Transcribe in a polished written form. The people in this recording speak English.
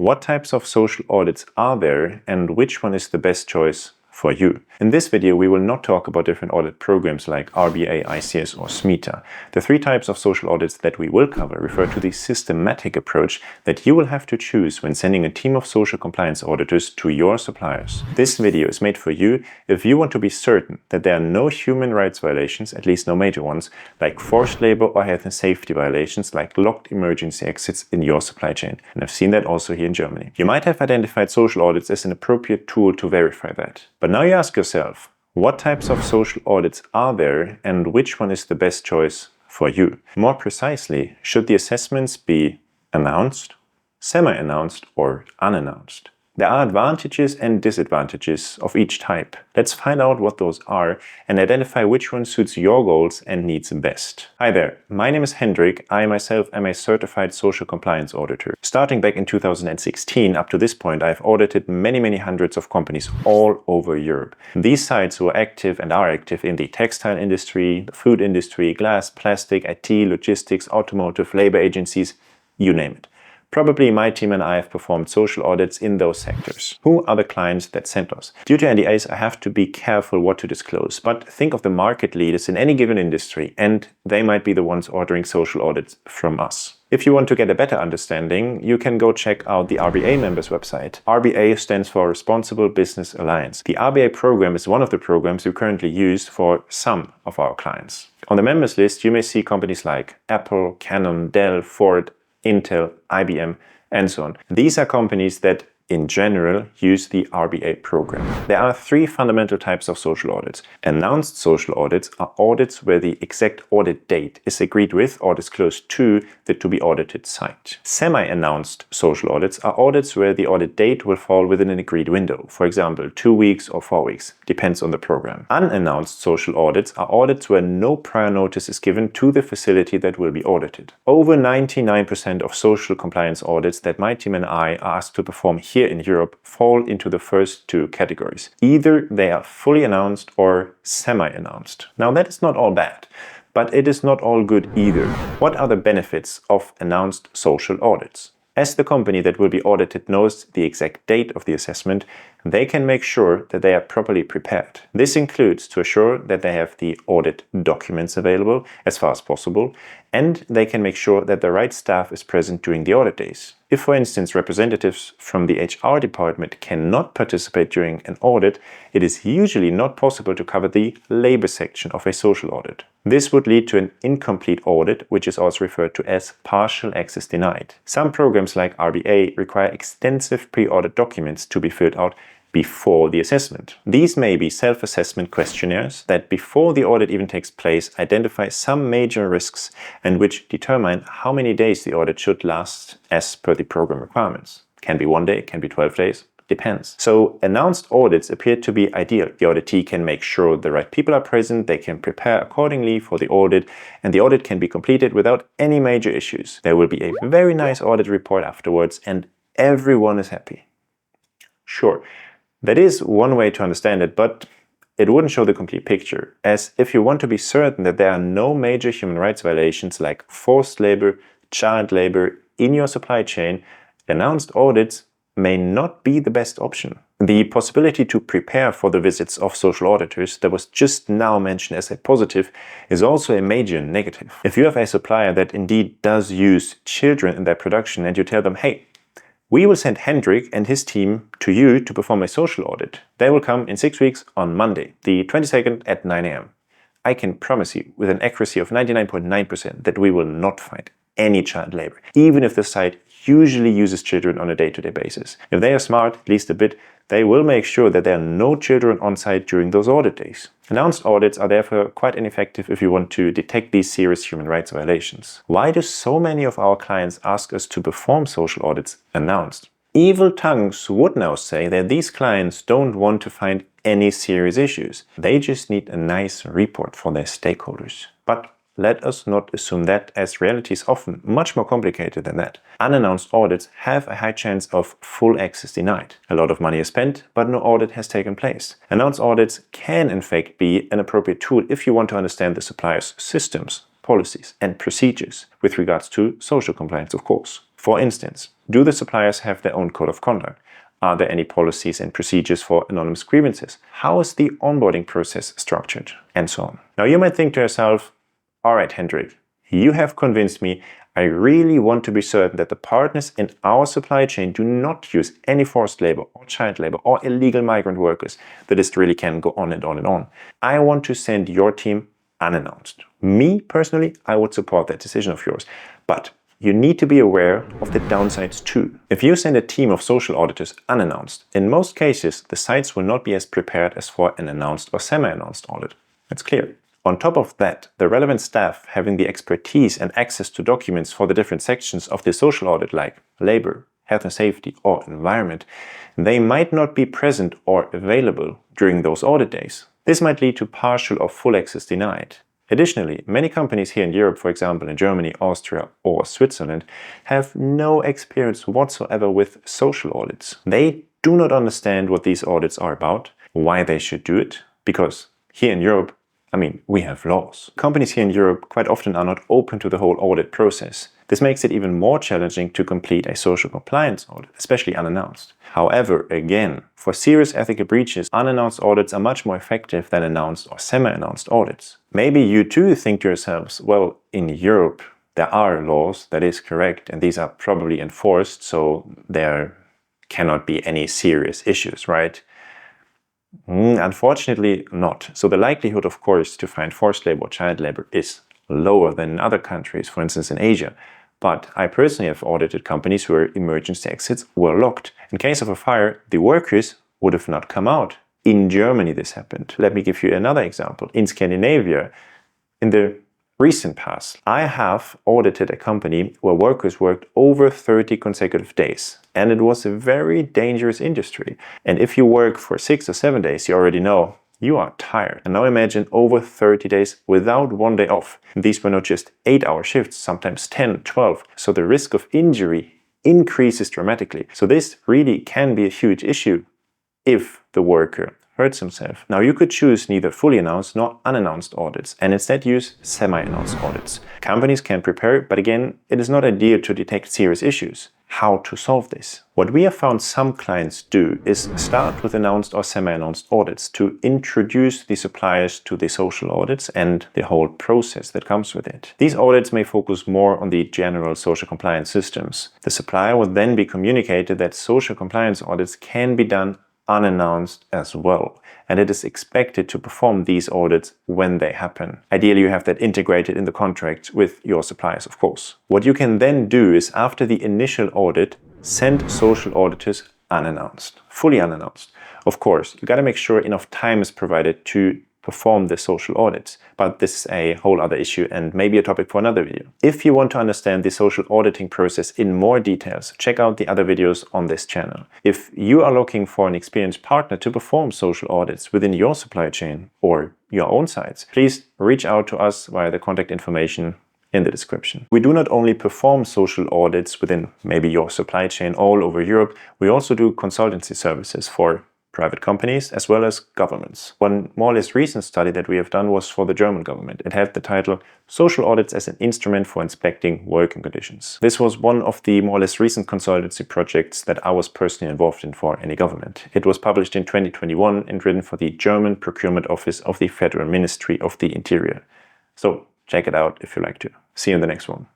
What types of social audits are there and which one is the best choice for you? In this video, we will not talk about different audit programs like RBA, ICS or SMETA. The three types of social audits that we will cover refer to the systematic approach that you will have to choose when sending a team of social compliance auditors to your suppliers. This video is made for you if you want to be certain that there are no human rights violations, at least no major ones, like forced labor or health and safety violations like locked emergency exits in your supply chain. And I've seen that also here in Germany. You might have identified social audits as an appropriate tool to verify that. But now you ask yourself, what types of social audits are there and which one is the best choice for you? More precisely, should the assessments be announced, semi-announced or unannounced? There are advantages and disadvantages of each type. Let's find out what those are and identify which one suits your goals and needs best. Hi there, my name is Hendrik. I myself am a certified social compliance auditor. Starting back in 2016, up to this point, I've audited many hundreds of companies all over Europe. These sites were active and are active in the textile industry, the food industry, glass, plastic, IT, logistics, automotive, labor agencies, you name it. Probably my team and I have performed social audits in those sectors. Who are the clients that sent us? Due to NDAs, I have to be careful what to disclose, but think of the market leaders in any given industry, and they might be the ones ordering social audits from us. If you want to get a better understanding, you can go check out the RBA members website. RBA stands for Responsible Business Alliance. The RBA program is one of the programs we currently use for some of our clients. On the members list, you may see companies like Apple, Canon, Dell, Ford, Intel, IBM, and so on. These are companies that, in general, use the RBA program. There are three fundamental types of social audits. Announced social audits are audits where the exact audit date is agreed with or disclosed to the to be audited site. Semi-announced social audits are audits where the audit date will fall within an agreed window, for example, 2 weeks or 4 weeks, depends on the program. Unannounced social audits are audits where no prior notice is given to the facility that will be audited. Over 99% of social compliance audits that my team and I are asked to perform here in Europe fall into the first two categories. Either they are fully announced or semi-announced. Now that is not all bad, but it is not all good either. What are the benefits of announced social audits? As the company that will be audited knows the exact date of the assessment, they can make sure that they are properly prepared. This includes to assure that they have the audit documents available as far as possible, and they can make sure that the right staff is present during the audit days. If, for instance, representatives from the HR department cannot participate during an audit, it is usually not possible to cover the labor section of a social audit. This would lead to an incomplete audit, which is also referred to as partial access denied. Some programs like RBA require extensive pre-audit documents to be filled out before the assessment. These may be self-assessment questionnaires that, before the audit even takes place, identify some major risks and which determine how many days the audit should last as per the program requirements. Can be 1 day, can be 12 days. Depends. So announced audits appear to be ideal. The auditee can make sure the right people are present, they can prepare accordingly for the audit, and the audit can be completed without any major issues. There will be a very nice audit report afterwards and everyone is happy. Sure, that is one way to understand it, but it wouldn't show the complete picture, as if you want to be certain that there are no major human rights violations like forced labor, child labor in your supply chain, announced audits may not be the best option. The possibility to prepare for the visits of social auditors that was just now mentioned as a positive is also a major negative. If you have a supplier that indeed does use children in their production and you tell them, hey, we will send Hendrik and his team to you to perform a social audit. They will come in 6 weeks on Monday, the 22nd at 9 a.m. I can promise you with an accuracy of 99.9% that we will not find any child labor, even if the site usually uses children on a day-to-day basis. If they are smart, at least a bit, they will make sure that there are no children on site during those audit days. Announced audits are therefore quite ineffective if you want to detect these serious human rights violations. Why do so many of our clients ask us to perform social audits announced? Evil tongues would now say that these clients don't want to find any serious issues. They just need a nice report for their stakeholders. But let us not assume that, as reality is often much more complicated than that. Unannounced audits have a high chance of full access denied. A lot of money is spent, but no audit has taken place. Announced audits can in fact be an appropriate tool if you want to understand the supplier's systems, policies and procedures with regards to social compliance, of course. For instance, do the suppliers have their own code of conduct? Are there any policies and procedures for anonymous grievances? How is the onboarding process structured? And so on. Now you might think to yourself, all right, Hendrik, you have convinced me. I really want to be certain that the partners in our supply chain do not use any forced labor or child labor or illegal migrant workers. The list really can go on and on and on. I want to send your team unannounced. Me, personally, I would support that decision of yours. But you need to be aware of the downsides too. If you send a team of social auditors unannounced, in most cases, the sites will not be as prepared as for an announced or semi-announced audit. That's clear. On top of that, the relevant staff having the expertise and access to documents for the different sections of the social audit like labor, health and safety, or environment, they might not be present or available during those audit days. This might lead to partial or full access denied. Additionally, many companies here in Europe, for example in Germany, Austria, or Switzerland, have no experience whatsoever with social audits. They do not understand what these audits are about, why they should do it, because here in Europe, we have laws. Companies here in Europe quite often are not open to the whole audit process. This makes it even more challenging to complete a social compliance audit, especially unannounced. However, again, for serious ethical breaches, unannounced audits are much more effective than announced or semi-announced audits. Maybe you too think to yourselves, well, in Europe there are laws, that is correct, and these are probably enforced, so there cannot be any serious issues, right? Unfortunately not. So the likelihood, of course, to find forced labor or child labor is lower than in other countries, for instance in Asia. But I personally have audited companies where emergency exits were locked. In case of a fire, the workers would have not come out. In Germany this happened. Let me give you another example. In Scandinavia, in the recent past, I have audited a company where workers worked over 30 consecutive days. And it was a very dangerous industry. And if you work for 6 or 7 days, you already know you are tired. And now imagine over 30 days without one day off. And these were not just 8-hour shifts, sometimes 10, 12. So the risk of injury increases dramatically. So this really can be a huge issue if the worker hurts himself. Now you could choose neither fully announced nor unannounced audits and instead use semi-announced audits. Companies can prepare, but again, it is not ideal to detect serious issues. How to solve this? What we have found some clients do is start with announced or semi-announced audits to introduce the suppliers to the social audits and the whole process that comes with it. These audits may focus more on the general social compliance systems. The supplier will then be communicated that social compliance audits can be done unannounced as well, and it is expected to perform these audits when they happen. Ideally, you have that integrated in the contract with your suppliers, of course. What you can then do is, after the initial audit, send social auditors unannounced, fully unannounced. Of course, you got to make sure enough time is provided to perform the social audits, but this is a whole other issue and maybe a topic for another video. If you want to understand the social auditing process in more details, check out the other videos on this channel. If you are looking for an experienced partner to perform social audits within your supply chain or your own sites, please reach out to us via the contact information in the description. We do not only perform social audits within maybe your supply chain all over Europe, we also do consultancy services for private companies as well as governments. One more or less recent study that we have done was for the German government. It had the title Social Audits as an Instrument for Inspecting Working Conditions. This was one of the more or less recent consultancy projects that I was personally involved in for any government. It was published in 2021 and written for the German Procurement Office of the Federal Ministry of the Interior. So check it out if you like to. See you in the next one.